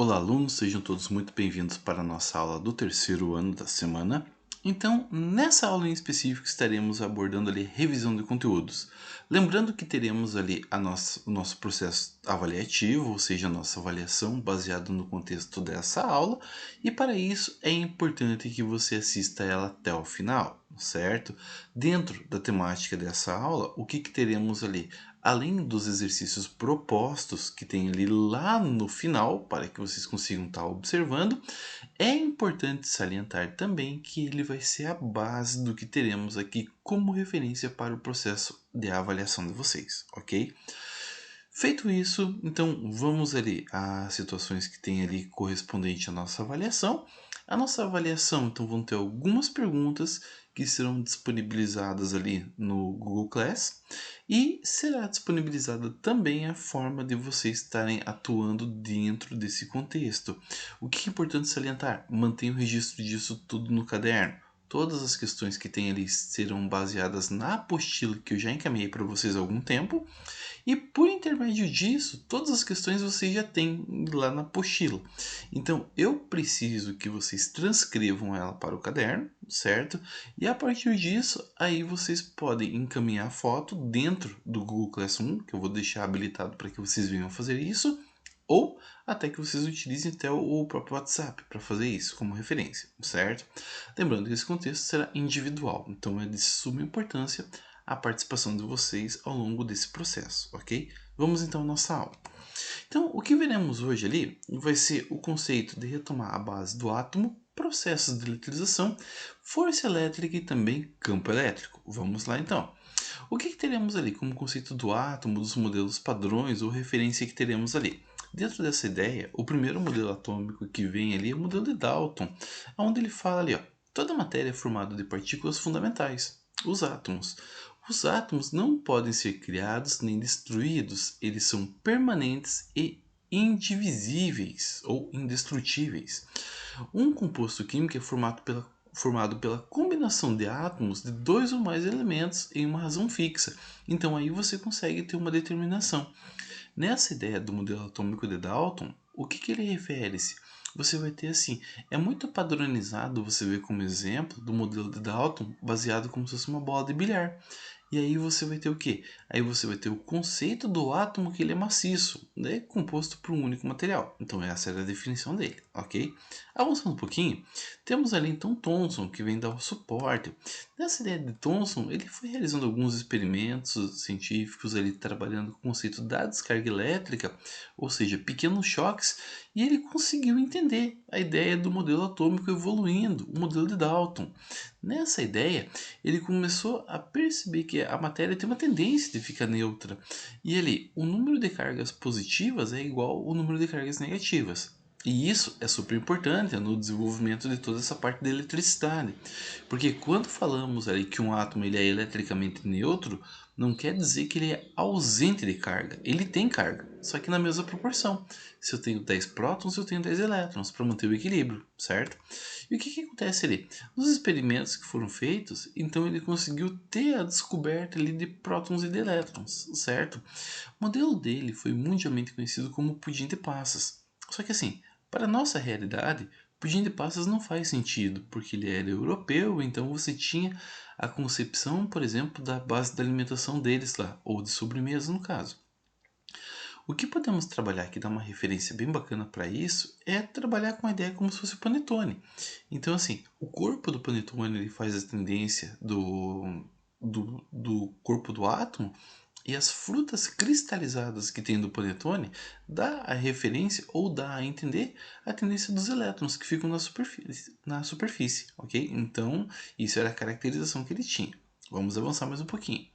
Olá, alunos, sejam todos muito bem-vindos para a nossa aula do terceiro ano da semana. Então, nessa aula em específico, estaremos abordando ali revisão de conteúdos. Lembrando que teremos ali o nosso processo avaliativo, ou seja, a nossa avaliação baseada no contexto dessa aula. E para isso é importante que você assista ela até o final, certo? Dentro da temática dessa aula, o que teremos ali? Além dos exercícios propostos que tem ali lá no final, para que vocês consigam estar observando, é importante salientar também que ele vai ser a base do que teremos aqui como referência para o processo de avaliação de vocês, ok? Feito isso, então vamos ali às situações que tem ali correspondente à nossa avaliação. A nossa avaliação, então, vão ter algumas perguntas que serão disponibilizadas ali no Google Class e será disponibilizada também a forma de vocês estarem atuando dentro desse contexto. O que é importante salientar? Mantenha o registro disso tudo no caderno. Todas as questões que tem ali serão baseadas na apostila que eu já encaminhei para vocês há algum tempo. E por intermédio disso, todas as questões vocês já têm lá na apostila. Então eu preciso que vocês transcrevam ela para o caderno, certo? E a partir disso, aí vocês podem encaminhar a foto dentro do Google Classroom, que eu vou deixar habilitado para que vocês venham fazer isso, ou até que vocês utilizem até o próprio WhatsApp para fazer isso como referência, certo? Lembrando que esse contexto será individual, então é de suma importância a participação de vocês ao longo desse processo, ok? Vamos então à nossa aula. Então, o que veremos hoje ali vai ser o conceito de retomar a base do átomo, processos de eletrização, força elétrica e também campo elétrico. Vamos lá então. O que teremos ali como conceito do átomo, dos modelos padrões ou referência que teremos ali? Dentro dessa ideia, o primeiro modelo atômico que vem ali é o modelo de Dalton, onde ele fala ali, ó, toda matéria é formada de partículas fundamentais, os átomos. Os átomos não podem ser criados nem destruídos, eles são permanentes e indivisíveis ou indestrutíveis. Um composto químico é formado pela combinação de átomos de dois ou mais elementos em uma razão fixa. Então aí você consegue ter uma determinação. Nessa ideia do modelo atômico de Dalton, o que ele refere-se? Você vai ter assim, é muito padronizado você ver como exemplo do modelo de Dalton baseado como se fosse uma bola de bilhar. E aí você vai ter o quê? Aí você vai ter o conceito do átomo que ele é maciço, né? Composto por um único material. Então essa era a definição dele, ok? Avançando um pouquinho, temos ali então Thomson, que vem dar o suporte. Nessa ideia de Thomson, ele foi realizando alguns experimentos científicos, ali trabalhando com o conceito da descarga elétrica, ou seja, pequenos choques, e ele conseguiu entender a ideia do modelo atômico evoluindo, o modelo de Dalton. Nessa ideia, ele começou a perceber que a matéria tem uma tendência de ficar neutra. E ali, o número de cargas positivas é igual ao número de cargas negativas. E isso é super importante no desenvolvimento de toda essa parte da eletricidade. Porque quando falamos ali que um átomo ele é eletricamente neutro, não quer dizer que ele é ausente de carga. Ele tem carga, só que na mesma proporção. Se eu tenho 10 prótons, eu tenho 10 elétrons para manter o equilíbrio, certo? E o que acontece ali? Nos experimentos que foram feitos, então ele conseguiu ter a descoberta ali de prótons e de elétrons, certo? O modelo dele foi mundialmente conhecido como pudim de passas. Só que assim, para a nossa realidade, pudim de passas não faz sentido, porque ele era europeu, então você tinha a concepção, por exemplo, da base da alimentação deles lá, ou de sobremesa no caso. O que podemos trabalhar que dá uma referência bem bacana para isso é trabalhar com a ideia como se fosse o panetone. Então, assim, o corpo do panetone ele faz a tendência do corpo do átomo e as frutas cristalizadas que tem do panetone dá a referência ou dá a entender a tendência dos elétrons que ficam na superfície, ok? Então, isso era a caracterização que ele tinha. Vamos avançar mais um pouquinho.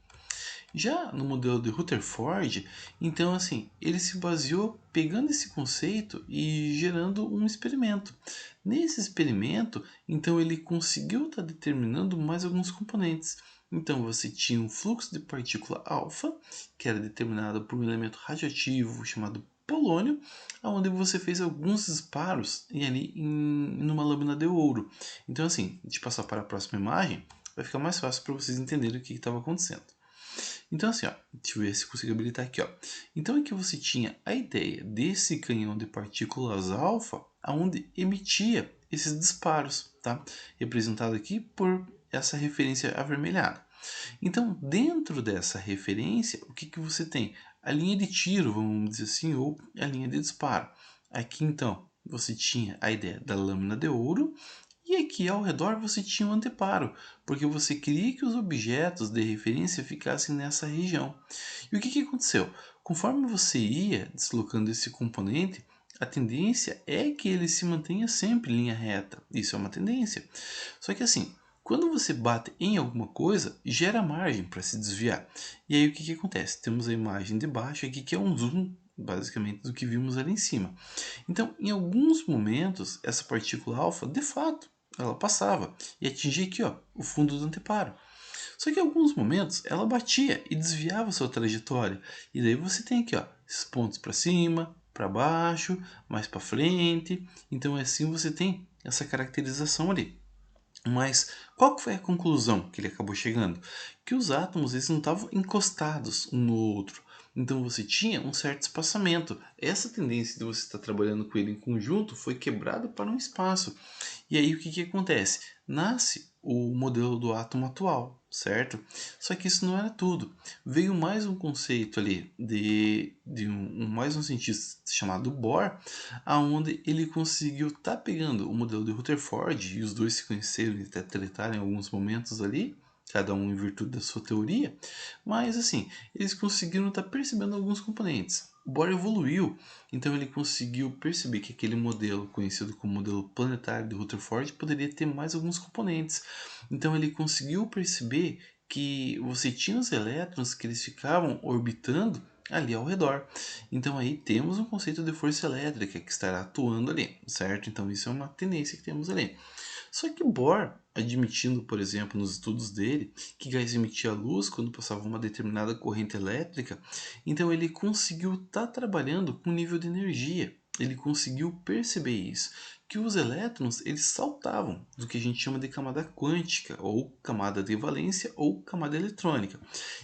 Já no modelo de Rutherford, então assim, ele se baseou pegando esse conceito e gerando um experimento. Nesse experimento, então ele conseguiu estar determinando mais alguns componentes. Então você tinha um fluxo de partícula alfa, que era determinado por um elemento radioativo chamado polônio, onde você fez alguns disparos e ali numa lâmina de ouro. Então assim, de passar para a próxima imagem, vai ficar mais fácil para vocês entenderem o que estava acontecendo. Então assim, ó, deixa eu ver se consigo habilitar aqui, ó. Então aqui você tinha a ideia desse canhão de partículas alfa, aonde emitia esses disparos, tá? Representado aqui por essa referência avermelhada. Então, dentro dessa referência, o que você tem? A linha de tiro, vamos dizer assim, ou a linha de disparo. Aqui, então, você tinha a ideia da lâmina de ouro, e aqui ao redor você tinha um anteparo, porque você queria que os objetos de referência ficassem nessa região. E o que aconteceu? Conforme você ia deslocando esse componente, a tendência é que ele se mantenha sempre em linha reta. Isso é uma tendência. Só que assim, quando você bate em alguma coisa, gera margem para se desviar. E aí o que acontece? Temos a imagem de baixo aqui que é um zoom, basicamente, do que vimos ali em cima. Então, em alguns momentos, essa partícula alfa, de fato, ela passava e atingia aqui, ó, o fundo do anteparo. Só que em alguns momentos ela batia e desviava sua trajetória. E daí você tem aqui, ó, esses pontos para cima, para baixo, mais para frente. Então assim você tem essa caracterização ali. Mas qual que foi a conclusão que ele acabou chegando? Que os átomos eles não estavam encostados um no outro. Então você tinha um certo espaçamento. Essa tendência de você estar trabalhando com ele em conjunto foi quebrada para um espaço. E aí o que acontece? Nasce o modelo do átomo atual, certo? Só que isso não era tudo. Veio mais um conceito ali de mais um cientista chamado Bohr, aonde ele conseguiu estar pegando o modelo de Rutherford, e os dois se conheceram e até tretaram em alguns momentos ali, cada um em virtude da sua teoria, mas assim, eles conseguiram estar percebendo alguns componentes. O Bohr evoluiu, então ele conseguiu perceber que aquele modelo, conhecido como modelo planetário de Rutherford, poderia ter mais alguns componentes. Então ele conseguiu perceber que você tinha os elétrons que eles ficavam orbitando ali ao redor. Então aí temos um conceito de força elétrica que estará atuando ali, certo? Então isso é uma tendência que temos ali. Só que Bohr, admitindo, por exemplo, nos estudos dele, que gás emitia luz quando passava uma determinada corrente elétrica, então ele conseguiu estar trabalhando com nível de energia. Ele conseguiu perceber isso, que os elétrons eles saltavam do que a gente chama de camada quântica, ou camada de valência, ou camada eletrônica.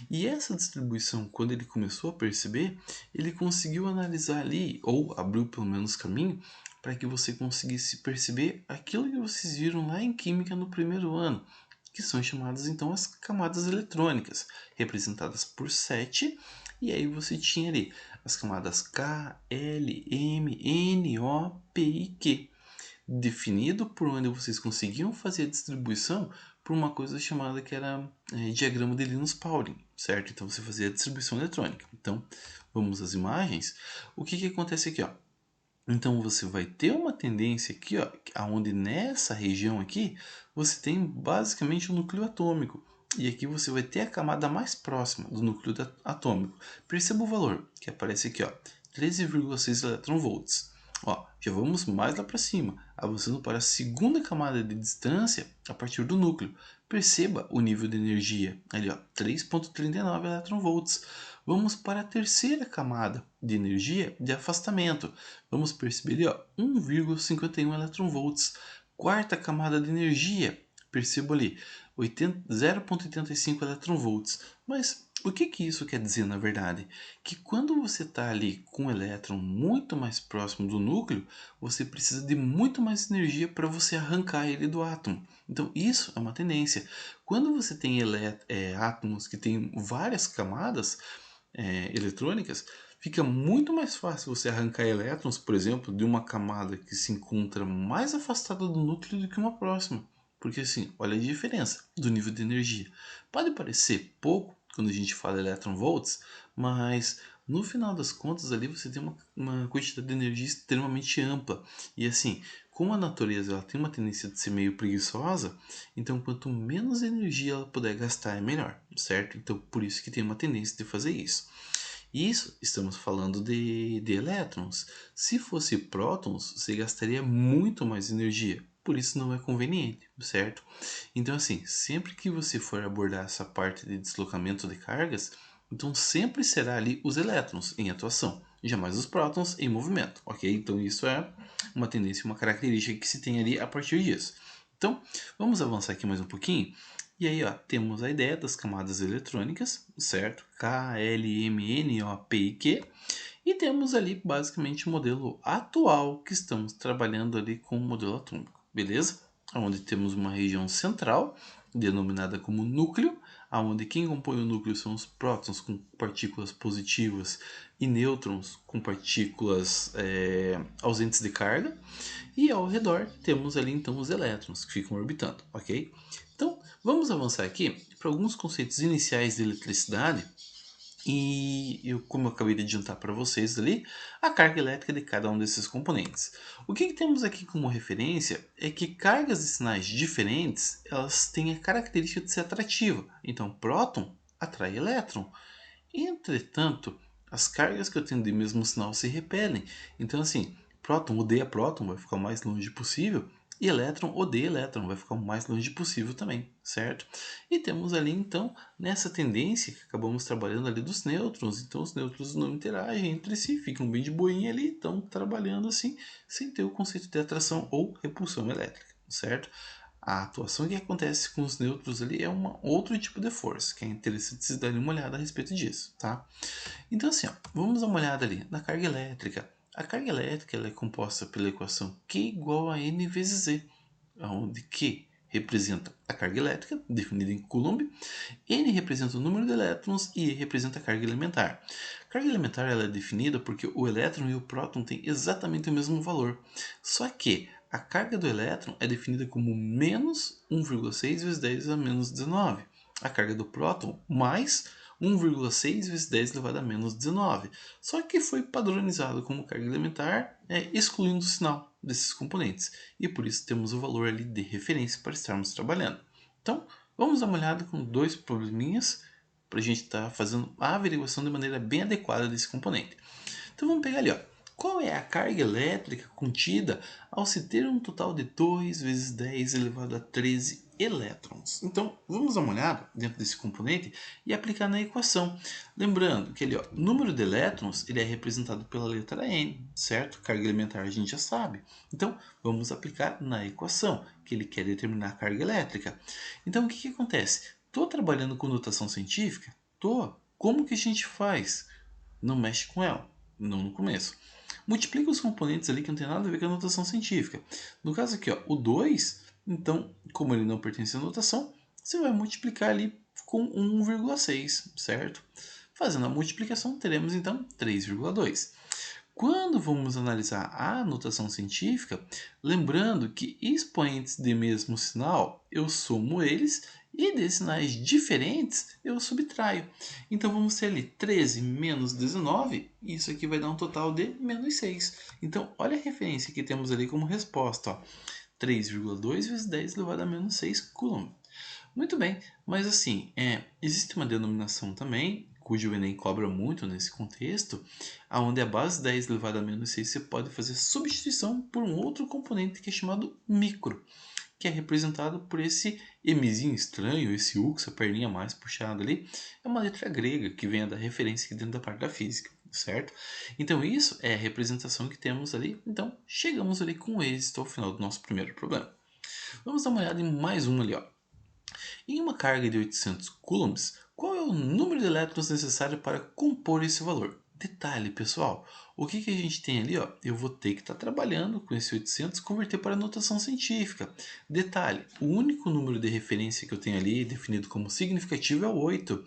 E essa distribuição, quando ele começou a perceber, ele conseguiu analisar ali, ou abriu pelo menos caminho, para que você conseguisse perceber aquilo que vocês viram lá em química no primeiro ano, que são chamadas então as camadas eletrônicas, representadas por 7, e aí você tinha ali as camadas K, L, M, N, O, P e Q, definido por onde vocês conseguiam fazer a distribuição por uma coisa chamada que era diagrama de Linus-Pauling, certo? Então você fazia a distribuição eletrônica. Então, vamos às imagens. O que acontece aqui, ó? Então você vai ter uma tendência aqui, ó, aonde nessa região aqui você tem basicamente o núcleo atômico. E aqui você vai ter a camada mais próxima do núcleo atômico. Perceba o valor que aparece aqui, ó, 13,6 eletronvolts. Ó, já vamos mais lá para cima, avançando para a segunda camada de distância a partir do núcleo. Perceba o nível de energia ali, ó, 3,39 eletronvolts. Vamos para a terceira camada de energia de afastamento. Vamos perceber ali, ó, 1,51 eletronvolts. Quarta camada de energia, percebo ali, 0,85 eletronvolts. Mas o que isso quer dizer na verdade? Que quando você está ali com um elétron muito mais próximo do núcleo, você precisa de muito mais energia para você arrancar ele do átomo. Então isso é uma tendência. Quando você tem átomos que têm várias camadas eletrônicas, fica muito mais fácil você arrancar elétrons, por exemplo, de uma camada que se encontra mais afastada do núcleo do que uma próxima. Porque assim, olha a diferença do nível de energia. Pode parecer pouco quando a gente fala elétron volts, mas no final das contas ali você tem uma quantidade de energia extremamente ampla. E assim, como a natureza ela tem uma tendência de ser meio preguiçosa, então quanto menos energia ela puder gastar é melhor, certo? Então por isso que tem uma tendência de fazer isso. Isso estamos falando de elétrons. Se fosse prótons, você gastaria muito mais energia. Por isso não é conveniente, certo? Então assim, sempre que você for abordar essa parte de deslocamento de cargas, então sempre será ali os elétrons em atuação, jamais os prótons em movimento, ok? Então isso é uma tendência, uma característica que se tem ali a partir disso. Então, vamos avançar aqui mais um pouquinho. E aí, ó, temos a ideia das camadas eletrônicas, certo? K, L, M, N, O, P e Q. E temos ali basicamente o modelo atual que estamos trabalhando ali com o modelo atômico, beleza? Onde temos uma região central, denominada como núcleo, onde quem compõe o núcleo são os prótons com partículas positivas e nêutrons com partículas ausentes de carga. E ao redor temos ali então os elétrons que ficam orbitando, ok? Então vamos avançar aqui para alguns conceitos iniciais de eletricidade e como eu acabei de adiantar para vocês ali, a carga elétrica de cada um desses componentes. O que temos aqui como referência é que cargas e sinais diferentes elas têm a característica de ser atrativa. Então, próton atrai elétron. Entretanto, as cargas que eu tenho de mesmo sinal se repelem. Então, assim, próton odeia próton, vai ficar o mais longe possível. E elétron odeia elétron, vai ficar o mais longe possível também, certo? E temos ali, então, nessa tendência que acabamos trabalhando ali dos nêutrons. Então, os nêutrons não interagem entre si, ficam bem de boinha ali, estão trabalhando assim, sem ter o conceito de atração ou repulsão elétrica, certo? A atuação que acontece com os nêutrons ali é um outro tipo de força, que é interessante se dar uma olhada a respeito disso, tá? Então assim, ó, vamos dar uma olhada ali na carga elétrica. A carga elétrica ela é composta pela equação Q igual a N vezes E, onde Q representa a carga elétrica, definida em Coulomb, N representa o número de elétrons e E representa a carga elementar. A carga elementar ela é definida porque o elétron e o próton têm exatamente o mesmo valor, só que a carga do elétron é definida como menos 1,6 vezes 10 a menos 19. A carga do próton mais 1,6 vezes 10 elevado a menos 19. Só que foi padronizado como carga elementar, excluindo o sinal desses componentes. E por isso temos o valor ali de referência para estarmos trabalhando. Então, vamos dar uma olhada com dois probleminhas para a gente estar fazendo a averiguação de maneira bem adequada desse componente. Então vamos pegar ali, ó. Qual é a carga elétrica contida ao se ter um total de 2 vezes 10 elevado a 13 elétrons? Então, vamos dar uma olhada dentro desse componente e aplicar na equação. Lembrando que ali, ó, o número de elétrons ele é representado pela letra N, certo? Carga elementar a gente já sabe. Então, vamos aplicar na equação, que ele quer determinar a carga elétrica. Então, o que acontece? Estou trabalhando com notação científica? Estou. Como que a gente faz? Não mexe com ela, não no começo. Multiplica os componentes ali que não tem nada a ver com a notação científica. No caso aqui, ó, o 2, então, como ele não pertence à notação, você vai multiplicar ali com 1,6, certo? Fazendo a multiplicação, teremos então 3,2. Quando vamos analisar a notação científica, lembrando que expoentes de mesmo sinal, eu somo eles e de sinais diferentes eu subtraio. Então vamos ter ali 13 menos 19, e isso aqui vai dar um total de menos 6. Então olha a referência que temos ali como resposta, ó, 3,2 vezes 10 elevado a menos 6 coulomb. Muito bem, mas assim, existe uma denominação também, cujo o Enem cobra muito nesse contexto, onde a base 10 elevado a menos 6 você pode fazer substituição por um outro componente que é chamado micro, que é representado por esse Mzinho estranho, esse U, com essa perninha mais puxada ali, é uma letra grega que vem da referência aqui dentro da parte da física, certo? Então isso é a representação que temos ali, então chegamos ali com êxito ao final do nosso primeiro problema. Vamos dar uma olhada em mais um ali, ó. Em uma carga de 800 coulombs, qual é o número de elétrons necessário para compor esse valor? Detalhe, pessoal, o que a gente tem ali? Ó, eu vou ter que estar trabalhando com esse 800 e converter para notação científica. Detalhe, o único número de referência que eu tenho ali definido como significativo é o 8.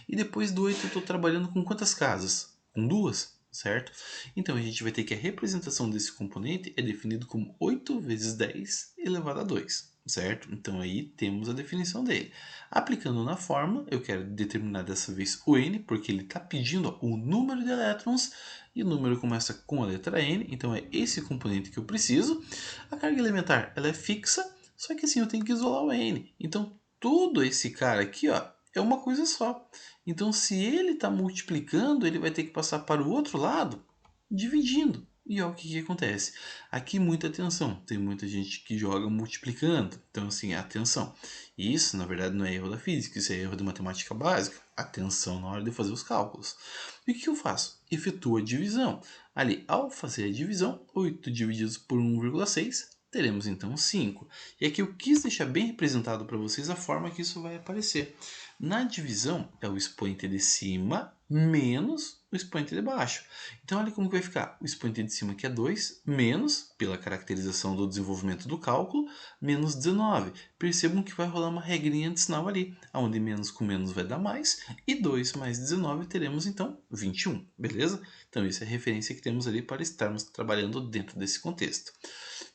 E depois do 8 eu estou trabalhando com quantas casas? Com duas, certo? Então a gente vai ter que a representação desse componente é definido como 8 vezes 10 elevado a 2. Certo? Então aí temos a definição dele. Aplicando na fórmula, eu quero determinar dessa vez o N, porque ele está pedindo ó, o número de elétrons, e o número começa com a letra N, então é esse componente que eu preciso. A carga elementar ela é fixa, só que assim eu tenho que isolar o N. Então todo esse cara aqui ó, é uma coisa só. Então se ele está multiplicando, ele vai ter que passar para o outro lado dividindo. E olha o que acontece. Aqui muita atenção. Tem muita gente que joga multiplicando. Então assim, atenção. Isso na verdade não é erro da física, isso é erro de matemática básica. Atenção na hora de fazer os cálculos. E o que eu faço? Efetuo a divisão. Ali, ao fazer a divisão, 8 divididos por 1,6 teremos então 5. E aqui eu quis deixar bem representado para vocês a forma que isso vai aparecer. Na divisão é o expoente de cima menos o expoente de baixo. Então olha como vai ficar. O expoente de cima que é 2, menos, pela caracterização do desenvolvimento do cálculo, menos 19. Percebam que vai rolar uma regrinha de sinal ali, onde menos com menos vai dar mais, e 2 mais 19 teremos então 21, beleza? Então isso é a referência que temos ali para estarmos trabalhando dentro desse contexto.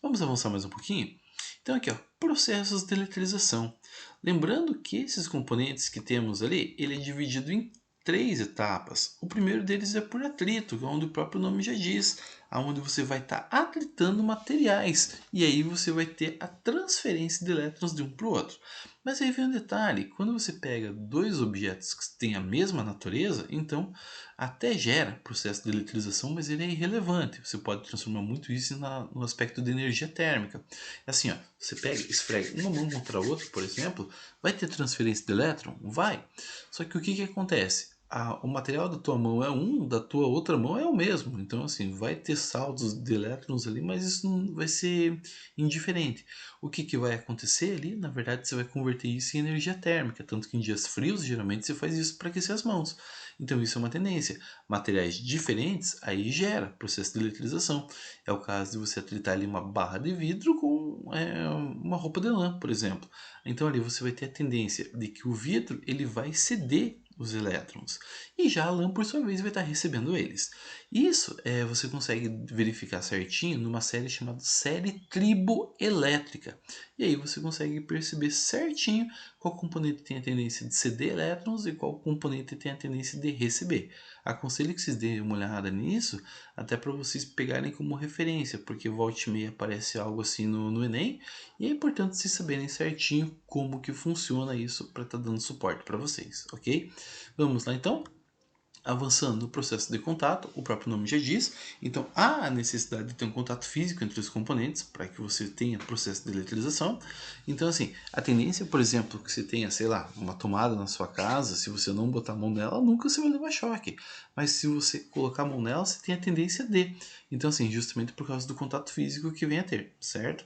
Vamos avançar mais um pouquinho? Então aqui, ó, processos de eletrização. Lembrando que esses componentes que temos ali, ele é dividido em 3 etapas. O primeiro deles é por atrito, onde o próprio nome já diz, onde você vai estar atritando materiais. E aí você vai ter a transferência de elétrons de um para o outro. Mas aí vem um detalhe, quando você pega dois objetos que têm a mesma natureza, então até gera processo de eletrização, mas ele é irrelevante. Você pode transformar muito isso no aspecto de energia térmica. É assim, ó, você pega, esfrega uma mão contra a outra, por exemplo, vai ter transferência de elétron? Vai. Só que o que acontece? O material da tua mão é um, da tua outra mão é o mesmo. Então, assim, vai ter saldos de elétrons ali, mas isso não vai ser indiferente. O que vai acontecer ali? Na verdade, você vai converter isso em energia térmica. Tanto que em dias frios, geralmente, você faz isso para aquecer as mãos. Então, isso é uma tendência. Materiais diferentes, aí gera processo de eletrização. É o caso de você atritar ali uma barra de vidro com uma roupa de lã, por exemplo. Então, ali você vai ter a tendência de que o vidro ele vai ceder os elétrons. E já a lã, por sua vez, vai estar recebendo eles. Isso você consegue verificar certinho numa série chamada série triboelétrica. E aí você consegue perceber certinho qual componente tem a tendência de ceder elétrons e qual componente tem a tendência de receber. Aconselho que vocês deem uma olhada nisso, até para vocês pegarem como referência, porque volta e meia aparece algo assim no Enem, e é importante vocês saberem certinho como que funciona isso para estar dando suporte para vocês, ok? Vamos lá então? Avançando no processo de contato, o próprio nome já diz, então há a necessidade de ter um contato físico entre os componentes para que você tenha processo de eletrização. Então, assim, a tendência, por exemplo, que você tenha, sei lá, uma tomada na sua casa, se você não botar a mão nela, nunca você vai levar choque. Mas se você colocar a mão nela, você tem a tendência de. Então, assim, justamente por causa do contato físico que vem a ter, certo?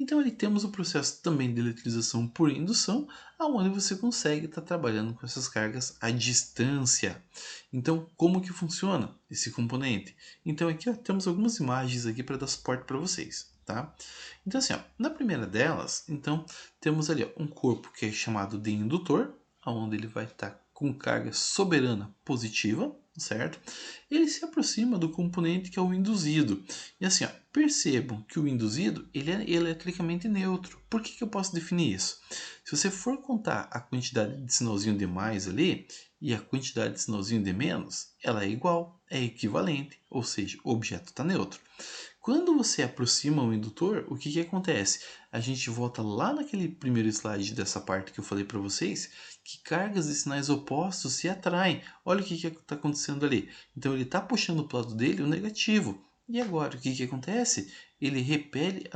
Então, ali temos o processo também de eletrização por indução, onde você consegue estar trabalhando com essas cargas à distância. Então, como que funciona esse componente? Então, aqui ó, temos algumas imagens aqui para dar suporte para vocês, tá? Então, assim, ó, na primeira delas, então, temos ali ó, um corpo que é chamado de indutor, onde ele vai estar com carga soberana positiva, certo? Ele se aproxima do componente que é o induzido. E assim, ó, percebam que o induzido ele é eletricamente neutro. Por que eu posso definir isso? Se você for contar a quantidade de sinalzinho de mais ali, e a quantidade de sinalzinho de menos, ela é igual, é equivalente, ou seja, o objeto está neutro. Quando você aproxima o indutor, o que acontece? A gente volta lá naquele primeiro slide dessa parte que eu falei para vocês, que cargas de sinais opostos se atraem. Olha o que está acontecendo ali. Então ele está puxando para o lado dele o negativo. E agora, o que acontece? Ele repele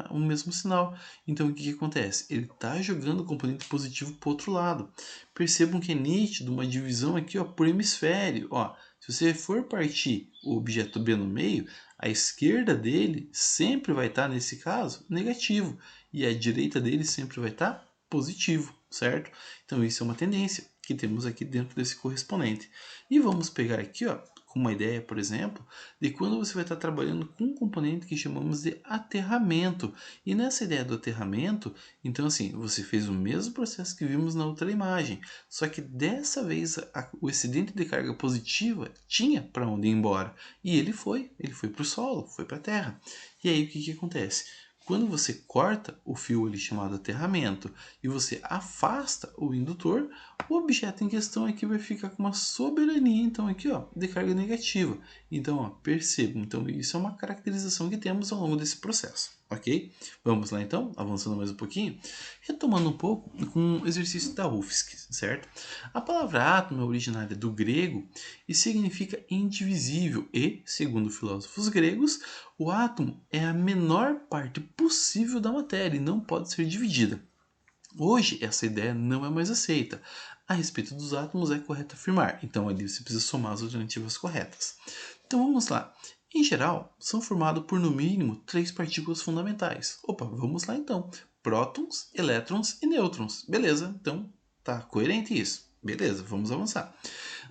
o mesmo sinal. Então, o que acontece? Ele está jogando o componente positivo para o outro lado. Percebam que é nítido uma divisão aqui ó, por hemisfério. Ó, se você for partir o objeto B no meio, a esquerda dele sempre vai estar, nesse caso, negativo. E a direita dele sempre vai estar positivo, certo? Então, isso é uma tendência que temos aqui dentro desse correspondente. E vamos pegar aqui, ó, com uma ideia, por exemplo, de quando você vai estar trabalhando com um componente que chamamos de aterramento. E nessa ideia do aterramento, então assim, você fez o mesmo processo que vimos na outra imagem, só que dessa vez o excedente de carga positiva tinha para onde ir embora. E ele foi para o solo, foi para a terra. E aí o que acontece? Quando você corta o fio ali chamado aterramento e você afasta o indutor, o objeto em questão aqui vai ficar com uma soberania então aqui ó, de carga negativa. Então ó, percebam, então isso é uma caracterização que temos ao longo desse processo, ok? Vamos lá então, avançando mais um pouquinho, retomando um pouco com o exercício da UFSC, certo? A palavra átomo é originária do grego e significa indivisível e, segundo filósofos gregos, o átomo é a menor parte possível da matéria e não pode ser dividida. Hoje, essa ideia não é mais aceita. A respeito dos átomos, é correto afirmar. Então, ali você precisa somar as alternativas corretas. Então, vamos lá. Em geral, são formados por no mínimo 3 partículas fundamentais. Opa, vamos lá então. Prótons, elétrons e nêutrons. Beleza, então tá coerente isso. Beleza, vamos avançar.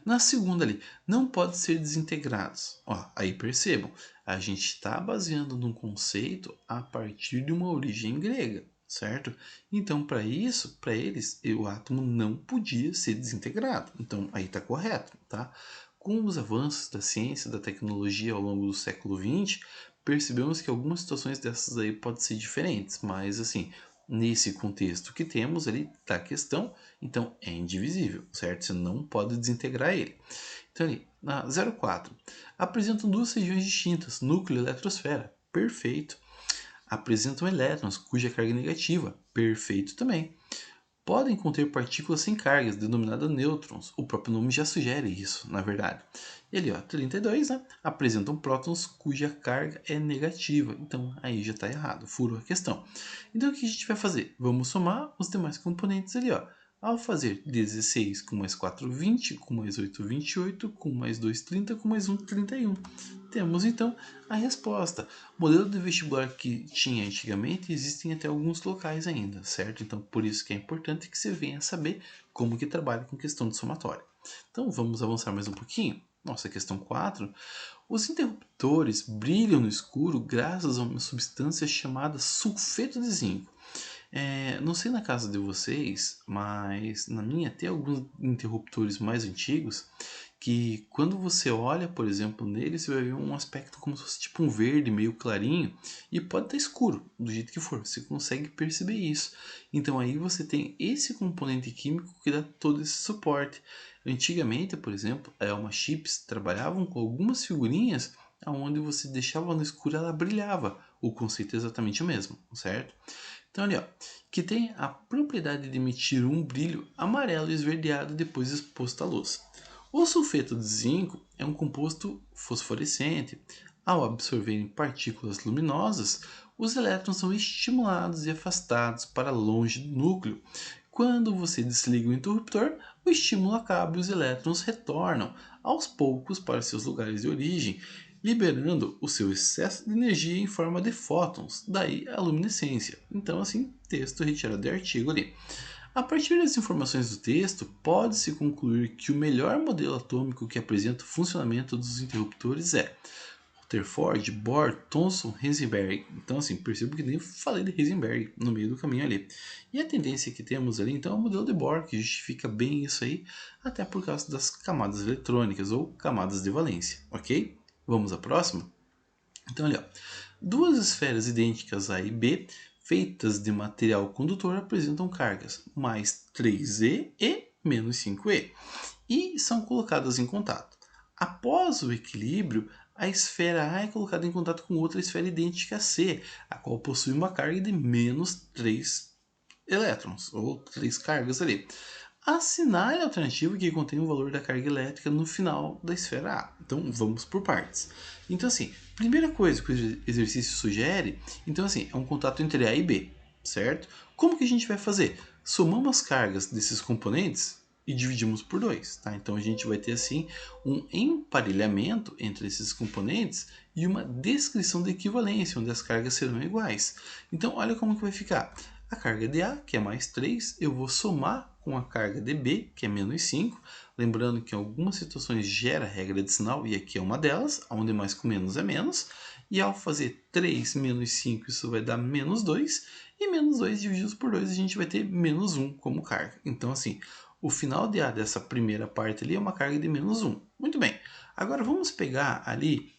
Na segunda ali, não pode ser desintegrados. Ó, aí percebam, a gente está baseando num conceito a partir de uma origem grega, certo? Então, para isso, para eles, o átomo não podia ser desintegrado. Então, aí está correto, tá? Com os avanços da ciência e da tecnologia ao longo do século XX, percebemos que algumas situações dessas aí podem ser diferentes, mas assim, nesse contexto que temos ali da questão, então é indivisível, certo? Você não pode desintegrar ele. Então ali, na 04, apresentam duas regiões distintas, núcleo e eletrosfera. Perfeito. Apresentam elétrons, cuja carga é negativa. Perfeito também. Podem conter partículas sem cargas, denominadas nêutrons. O próprio nome já sugere isso, na verdade. E ali, ó, 32, né? Apresentam prótons cuja carga é negativa. Então, aí já está errado, furo a questão. Então, o que a gente vai fazer? Vamos somar os demais componentes ali, ó. Ao fazer 16 com mais 4, 20, com mais 8, 28, com mais 2, 30, com mais 1, 31. Temos então a resposta. O modelo de vestibular que tinha antigamente existem até alguns locais ainda, certo? Então por isso que é importante que você venha saber como que trabalha com questão de somatória. Então vamos avançar mais um pouquinho. Nossa, questão 4. Os interruptores brilham no escuro graças a uma substância chamada sulfeto de zinco. Não sei na casa de vocês, mas na minha tem alguns interruptores mais antigos que quando você olha, por exemplo, nele, você vai ver um aspecto como se fosse tipo um verde meio clarinho e pode estar escuro, do jeito que for, você consegue perceber isso. Então aí você tem esse componente químico que dá todo esse suporte. Antigamente, por exemplo, a Elma Chips trabalhavam com algumas figurinhas onde você deixava no escuro ela brilhava. O conceito é exatamente o mesmo, certo? Então ali ó, que tem a propriedade de emitir um brilho amarelo esverdeado depois exposto à luz. O sulfeto de zinco é um composto fosforescente. Ao absorverem partículas luminosas, os elétrons são estimulados e afastados para longe do núcleo. Quando você desliga o interruptor, o estímulo acaba e os elétrons retornam aos poucos para seus lugares de origem, liberando o seu excesso de energia em forma de fótons, daí a luminescência. Então, assim, texto retirado de artigo ali. A partir das informações do texto, pode-se concluir que o melhor modelo atômico que apresenta o funcionamento dos interruptores é Rutherford, Bohr, Thomson, Heisenberg. Então, assim, percebo que nem falei de Heisenberg no meio do caminho ali. E a tendência que temos ali, então, é o modelo de Bohr, que justifica bem isso aí, até por causa das camadas eletrônicas ou camadas de valência, ok? Vamos à próxima? Então, ali, ó, duas esferas idênticas A e B, feitas de material condutor, apresentam cargas mais 3e e menos 5e e são colocadas em contato. Após o equilíbrio, a esfera A é colocada em contato com outra esfera idêntica a C, a qual possui uma carga de menos 3 elétrons, ou 3 cargas ali. Assinale a alternativa que contém o valor da carga elétrica no final da esfera A. Então vamos por partes. Então assim, primeira coisa que o exercício sugere, então assim, é um contato entre A e B, certo? Como que a gente vai fazer? Somamos as cargas desses componentes e dividimos por 2, tá? Então a gente vai ter assim um emparelhamento entre esses componentes e uma descrição de equivalência, onde as cargas serão iguais. Então olha como que vai ficar. A carga de A, que é mais 3, eu vou somar com a carga de B, que é menos 5. Lembrando que em algumas situações gera regra de sinal, e aqui é uma delas, onde mais com menos é menos. E ao fazer 3 menos 5, isso vai dar menos 2. E menos 2 divididos por 2, a gente vai ter menos 1 como carga. Então, assim, o final de A dessa primeira parte ali é uma carga de menos 1. Muito bem. Agora vamos pegar ali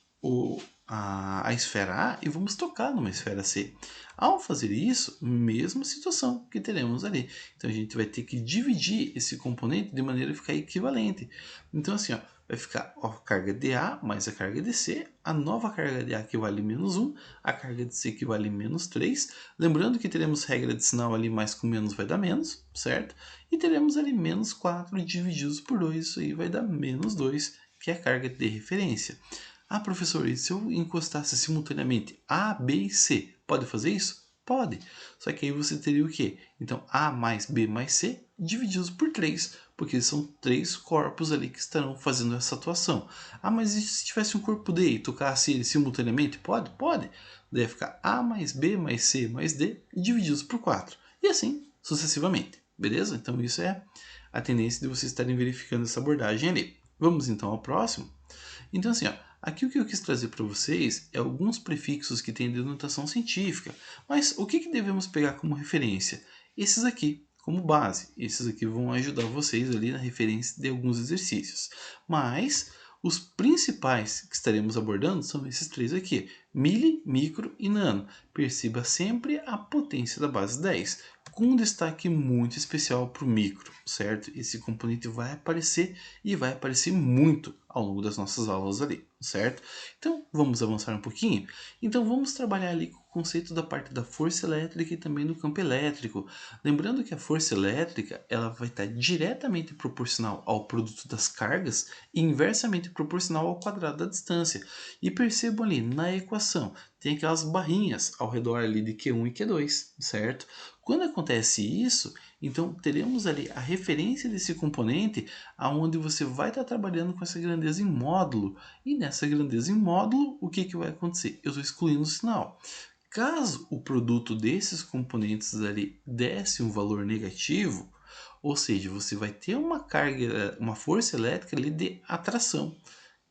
a esfera A e vamos tocar numa esfera C. Ao fazer isso, mesma situação que teremos ali. Então a gente vai ter que dividir esse componente de maneira a ficar equivalente. Então assim, ó, vai ficar a carga de A mais a carga de C, a nova carga de A que vale menos 1, a carga de C que vale menos 3. Lembrando que teremos regra de sinal ali, mais com menos vai dar menos, certo? E teremos ali menos 4 divididos por 2, isso aí vai dar menos 2, que é a carga de referência. Ah, professor, e se eu encostasse simultaneamente A, B e C, pode fazer isso? Pode. Só que aí você teria o quê? Então, A mais B mais C divididos por 3, porque são 3 corpos ali que estarão fazendo essa atuação. Ah, mas e se tivesse um corpo D e tocasse ele simultaneamente? Pode? Pode. Daí ficar A mais B mais C mais D divididos por 4. E assim sucessivamente. Beleza? Então isso é a tendência de vocês estarem verificando essa abordagem ali. Vamos então ao próximo. Então assim, ó, aqui o que eu quis trazer para vocês é alguns prefixos que têm denotação científica. Mas o que devemos pegar como referência? Esses aqui, como base. Esses aqui vão ajudar vocês ali na referência de alguns exercícios. Mas os principais que estaremos abordando são esses três aqui: mili, micro e nano. Perceba sempre a potência da base 10, com um destaque muito especial para o micro, certo? Esse componente vai aparecer e vai aparecer muito ao longo das nossas aulas ali, certo? Então vamos avançar um pouquinho? Então vamos trabalhar ali com o conceito da parte da força elétrica e também do campo elétrico. Lembrando que a força elétrica ela vai estar diretamente proporcional ao produto das cargas e inversamente proporcional ao quadrado da distância. E percebam ali na equação, tem aquelas barrinhas ao redor ali de Q1 e Q2, certo? Quando acontece isso, então teremos ali a referência desse componente aonde você vai estar trabalhando com essa grandeza em módulo. E nessa grandeza em módulo, o que vai acontecer? Eu estou excluindo o sinal. Caso o produto desses componentes ali desse um valor negativo, ou seja, você vai ter uma carga, uma força elétrica ali de atração.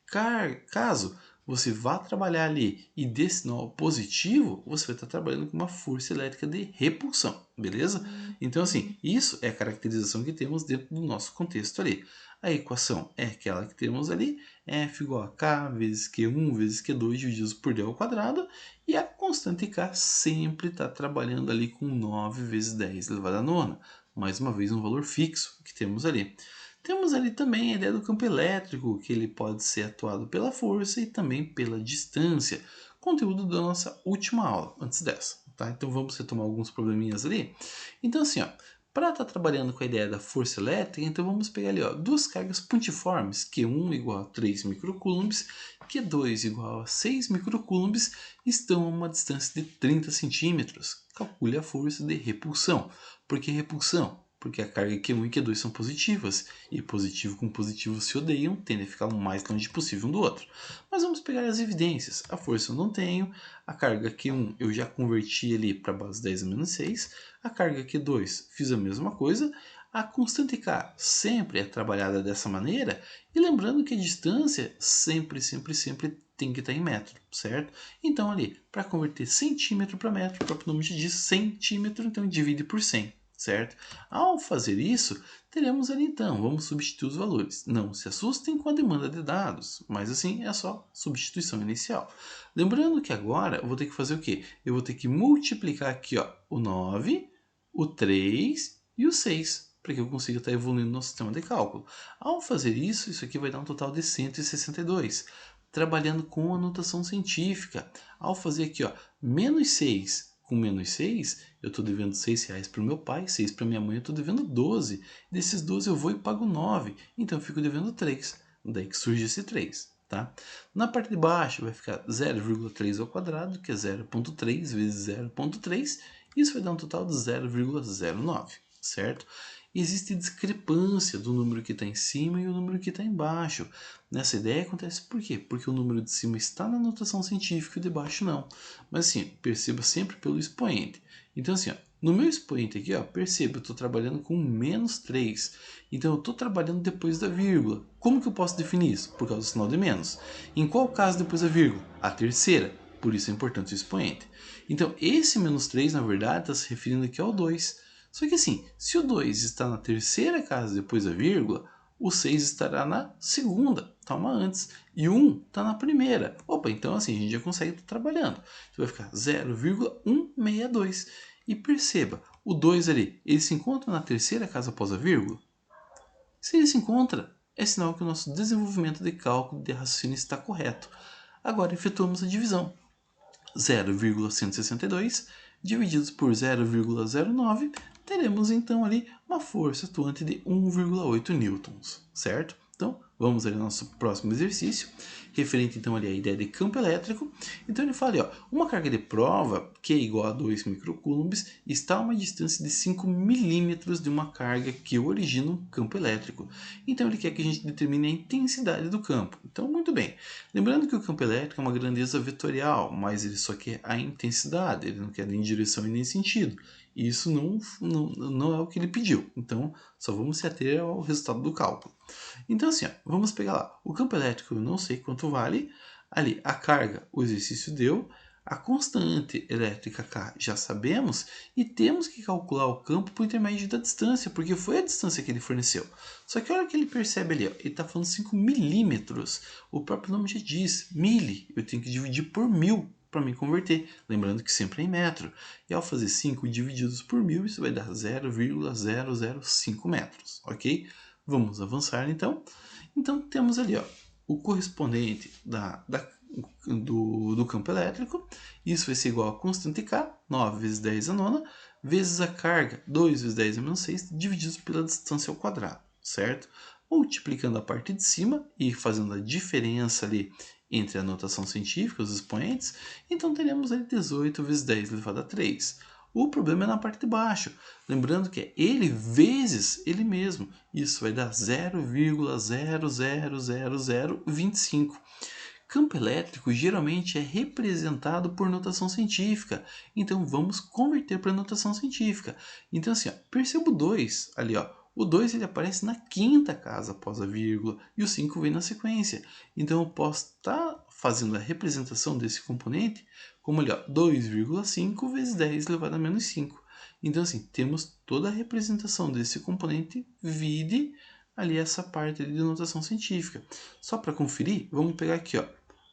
Caso você vá trabalhar ali e dê sinal positivo, você vai estar trabalhando com uma força elétrica de repulsão, beleza? Então, assim, isso é a caracterização que temos dentro do nosso contexto ali. A equação é aquela que temos ali, F igual a K vezes Q1 vezes Q2 divididos por D ao quadrado, e a constante K sempre está trabalhando ali com 9 vezes 10 elevado à nona. Mais uma vez um valor fixo que temos ali. Temos ali também a ideia do campo elétrico, que ele pode ser atuado pela força e também pela distância. Conteúdo da nossa última aula, antes dessa. Tá? Então vamos retomar alguns probleminhas ali. Então assim, ó, para estar trabalhando com a ideia da força elétrica, então vamos pegar ali ó, duas cargas pontiformes, Q1 igual a 3 microcoulombs, Q2 igual a 6 microcoulombs, estão a uma distância de 30 centímetros. Calcule a força de repulsão. Por que repulsão? Porque a carga Q1 e Q2 são positivas, e positivo com positivo se odeiam, tendem a ficar o mais longe possível um do outro. Mas vamos pegar as evidências. A força eu não tenho, a carga Q1 eu já converti ali para a base 10 a menos 6, a carga Q2 fiz a mesma coisa, a constante K sempre é trabalhada dessa maneira, e lembrando que a distância sempre tem que estar em metro, certo? Então ali, para converter centímetro para metro, o próprio nome te diz centímetro, então divide por 100. Certo? Ao fazer isso, teremos ali então, vamos substituir os valores. Não se assustem com a demanda de dados, mas assim é só substituição inicial. Lembrando que agora eu vou ter que fazer o quê? Eu vou ter que multiplicar aqui ó, o 9, o 3 e o 6, para que eu consiga estar evoluindo no sistema de cálculo. Ao fazer isso, isso aqui vai dar um total de 162. Trabalhando com a notação científica. Ao fazer aqui ó, menos 6 com menos 6, eu estou devendo R$6 para o meu pai, 6 para minha mãe, eu estou devendo 12. Desses 12 eu vou e pago 9, então eu fico devendo 3. Daí que surge esse 3. Tá? Na parte de baixo vai ficar 0,3 ao quadrado, que é 0,3 vezes 0,3. Isso vai dar um total de 0,09, certo? Existe discrepância do número que está em cima e o número que está embaixo. Nessa ideia acontece por quê? Porque o número de cima está na notação científica e o de baixo não. Mas assim, perceba sempre pelo expoente. Então assim, ó, no meu expoente aqui, ó, perceba, eu estou trabalhando com menos 3. Então eu estou trabalhando depois da vírgula. Como que eu posso definir isso? Por causa do sinal de menos. Em qual caso depois da vírgula? A terceira. Por isso é importante o expoente. Então esse menos 3, na verdade, está se referindo aqui ao 2. Só que assim, se o 2 está na terceira casa depois da vírgula, o 6 estará na segunda, tá uma antes, e o 1 está na primeira. Opa, então assim a gente já consegue estar trabalhando. Então vai ficar 0,162. E perceba, o 2 ali, ele se encontra na terceira casa após a vírgula? Se ele se encontra, é sinal que o nosso desenvolvimento de cálculo de raciocínio está correto. Agora efetuamos a divisão. 0,162 divididos por 0,09, teremos então ali uma força atuante de 1,8 newtons, certo? Então, Vamos ali ao nosso próximo exercício, referente então ali à ideia de campo elétrico. Então ele fala ali, ó, uma carga de prova que é igual a 2 microcoulombs está a uma distância de 5 milímetros de uma carga que origina um campo elétrico. Então ele quer que a gente determine a intensidade do campo. Então muito bem, lembrando que o campo elétrico é uma grandeza vetorial, mas ele só quer a intensidade, ele não quer nem direção e nem sentido. E isso não é o que ele pediu. Então, só vamos se ater ao resultado do cálculo. Então, assim, ó, vamos pegar lá. O campo elétrico eu não sei quanto vale. Ali, a carga, o exercício deu. A constante elétrica K já sabemos. E temos que calcular o campo por intermédio da distância, porque foi a distância que ele forneceu. Só que olha o que ele percebe ali, ó, ele está falando 5 milímetros. O próprio nome já diz, mili. Eu tenho que dividir por 1000 para me converter, lembrando que sempre é em metro. E ao fazer 5 divididos por 1000, isso vai dar 0,005 metros, ok? Vamos avançar então. Então temos ali, ó, o correspondente do campo elétrico. Isso vai ser igual a constante K, 9 vezes 10 a nona, vezes a carga, 2 vezes 10 a menos 6, divididos pela distância ao quadrado, certo? Multiplicando a parte de cima e fazendo a diferença ali entre a notação científica, os expoentes, então teremos ali 18 vezes 10 elevado a 3. O problema é na parte de baixo, lembrando que é ele vezes ele mesmo. Isso vai dar 0,00025. Campo elétrico geralmente é representado por notação científica, então vamos converter para notação científica. Então assim, ó, perceba o 2 ali, ó. O 2 ele aparece na quinta casa após a vírgula e o 5 vem na sequência. Então eu posso estar fazendo a representação desse componente como ali, ó, 2,5 vezes 10 elevado a menos 5. Então assim, temos toda a representação desse componente vide ali essa parte de notação científica. Só para conferir, vamos pegar aqui, ó,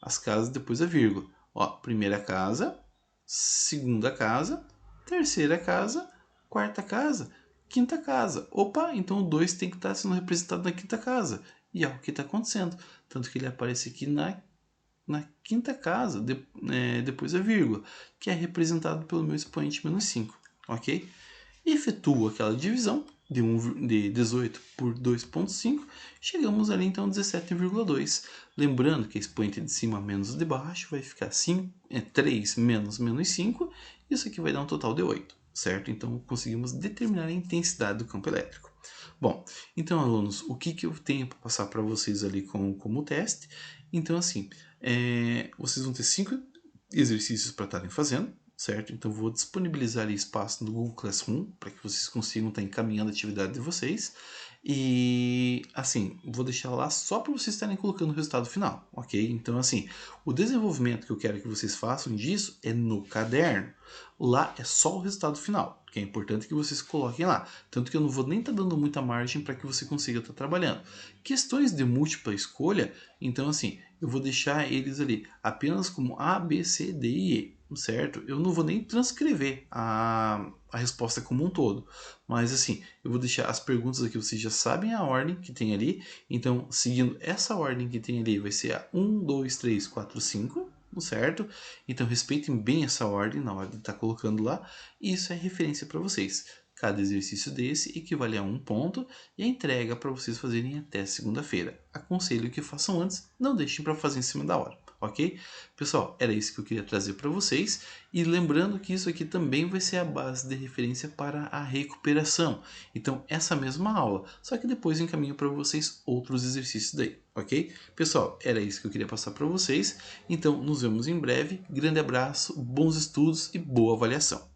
as casas depois da vírgula. Ó, primeira casa, segunda casa, terceira casa, quarta casa, quinta casa. Opa, então o 2 tem que estar sendo representado na quinta casa. E é o que está acontecendo. Tanto que ele aparece aqui na quinta casa, depois da vírgula, que é representado pelo meu expoente menos 5. Ok? Efetuo aquela divisão de 18 por 2,5, chegamos ali então a 17,2. Lembrando que a expoente de cima menos o de baixo vai ficar 3 menos 5, isso aqui vai dar um total de 8, certo? Então conseguimos determinar a intensidade do campo elétrico. Bom, então alunos, o que eu tenho para passar para vocês ali como teste? Então assim, vocês vão ter 5 exercícios para estarem fazendo, certo? Então vou disponibilizar ali espaço no Google Classroom para que vocês consigam estar encaminhando a atividade de vocês. E assim, vou deixar lá só para vocês estarem colocando o resultado final, ok? Então assim, o desenvolvimento que eu quero que vocês façam disso é no caderno. Lá é só o resultado final, que é importante que vocês coloquem lá. Tanto que eu não vou nem estar dando muita margem para que você consiga estar trabalhando. Questões de múltipla escolha, então assim, eu vou deixar eles ali apenas como A, B, C, D e E, certo? Eu não vou nem transcrever a resposta como um todo, mas assim, eu vou deixar as perguntas aqui, vocês já sabem a ordem que tem ali, então seguindo essa ordem que tem ali vai ser a 1, 2, 3, 4, 5, certo? Então respeitem bem essa ordem na hora de estar colocando lá, e isso é referência para vocês. Cada exercício desse equivale a 1 ponto e a entrega para vocês fazerem até segunda-feira. Aconselho que façam antes, não deixem para fazer em cima da hora, ok? Pessoal, era isso que eu queria trazer para vocês. E lembrando que isso aqui também vai ser a base de referência para a recuperação. Então, essa mesma aula, só que depois eu encaminho para vocês outros exercícios daí, ok? Pessoal, era isso que eu queria passar para vocês. Então, nos vemos em breve. Grande abraço, bons estudos e boa avaliação.